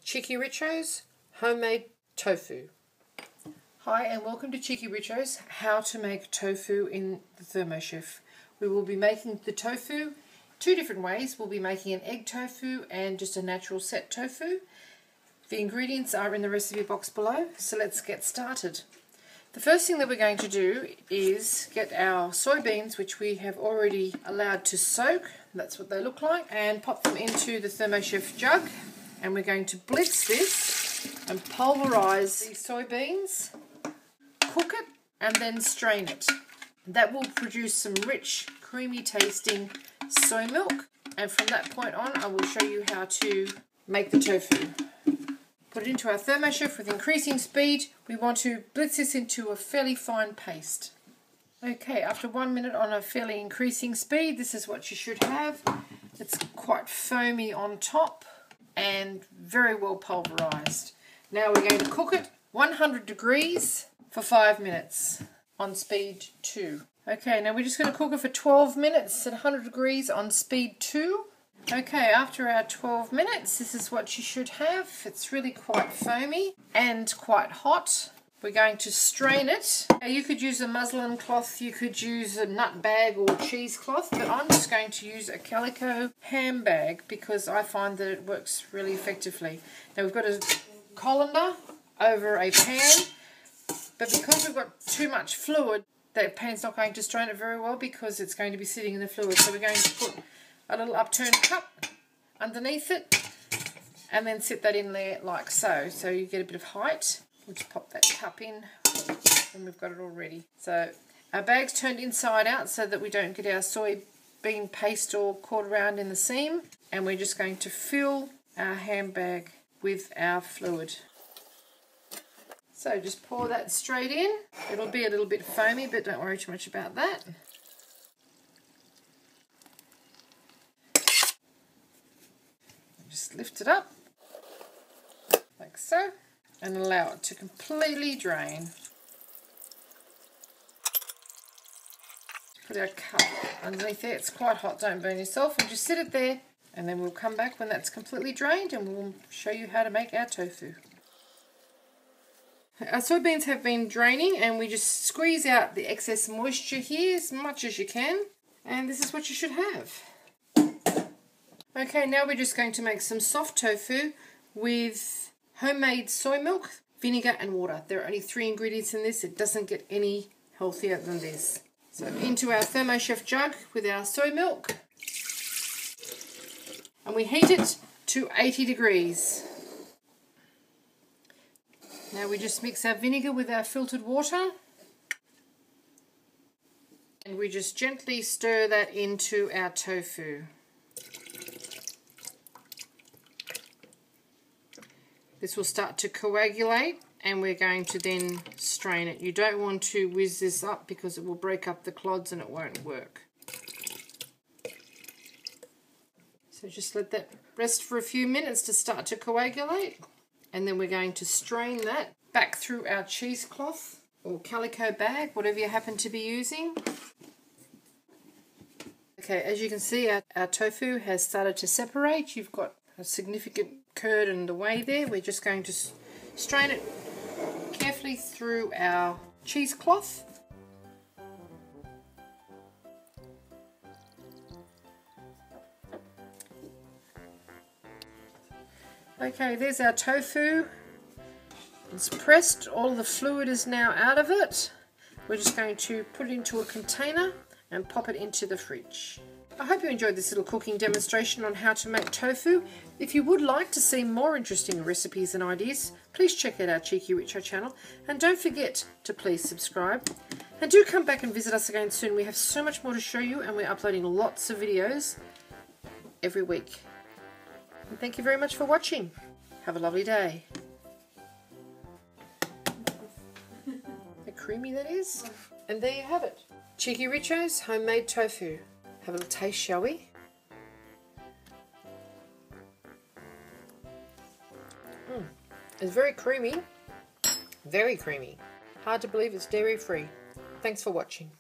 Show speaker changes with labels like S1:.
S1: cheekyricho's homemade tofu. Hi and welcome to cheekyricho's how to make tofu in the Thermochef. We will be making the tofu two different ways. We'll be making an egg tofu and just a natural set tofu. The ingredients are in the recipe box below, so let's get started. The first thing that we're going to do is get our soybeans, which we have already allowed to soak, that's what they look like, and pop them into the Thermochef jug. And we're going to blitz this and pulverize the soybeans, cook it, and then strain it. That will produce some rich, creamy tasting soy milk. And from that point on, I will show you how to make the tofu. Put it into our Thermochef with increasing speed. We want to blitz this into a fairly fine paste. Okay, after 1 minute on a fairly increasing speed, this is what you should have. It's quite foamy on top and very well pulverized. Now we're going to cook it 100 degrees for 5 minutes on speed 2. Okay, now we're just going to cook it for 12 minutes at 100 degrees on speed 2. Okay, after our 12 minutes, this is what you should have. It's really quite foamy and quite hot. We're going to strain it. Now, you could use a muslin cloth, you could use a nut bag or cheesecloth, but I'm just going to use a calico ham bag because I find that it works really effectively. Now we've got a colander over a pan, but because we've got too much fluid, that pan's not going to strain it very well because it's going to be sitting in the fluid. So we're going to put a little upturned cup underneath it and then sit that in there like so. So you get a bit of height. We'll just pop that cup in and we've got it all ready. So our bag's turned inside out so that we don't get our soybean paste all caught around in the seam. And we're just going to fill our ham bag with our fluid. So just pour that straight in. It'll be a little bit foamy, but don't worry too much about that. Just lift it up like so and allow it to completely drain. Put our cup underneath there. It's quite hot, don't burn yourself, and just sit it there, and then we'll come back when that's completely drained and we'll show you how to make our tofu. Our soybeans have been draining and we just squeeze out the excess moisture here as much as you can, and this is what you should have. Okay, now we're just going to make some soft tofu with homemade soy milk, vinegar and water. There are only 3 ingredients in this. It doesn't get any healthier than this. So into our Thermochef jug with our soy milk, and we heat it to 80 degrees. Now we just mix our vinegar with our filtered water and we just gently stir that into our tofu. This will start to coagulate and we're going to then strain it. You don't want to whiz this up because it will break up the clods and it won't work. So just let that rest for a few minutes to start to coagulate. And then we're going to strain that back through our cheesecloth or calico bag, whatever you happen to be using. Okay, as you can see, our tofu has started to separate. You've got a significant curd in the way there. We're just going to strain it carefully through our cheesecloth. Okay, there's our tofu. It's pressed, all the fluid is now out of it. We're just going to put it into a container and pop it into the fridge. I hope you enjoyed this little cooking demonstration on how to make tofu. If you would like to see more interesting recipes and ideas, please check out our Cheeky Richo channel and don't forget to please subscribe. And do come back and visit us again soon. We have so much more to show you and we're uploading lots of videos every week. And thank you very much for watching. Have a lovely day. How creamy that is. And there you have it. Cheekyricho's homemade tofu. Have a little taste, shall we? It's very creamy. Very creamy. Hard to believe it's dairy free. Thanks for watching.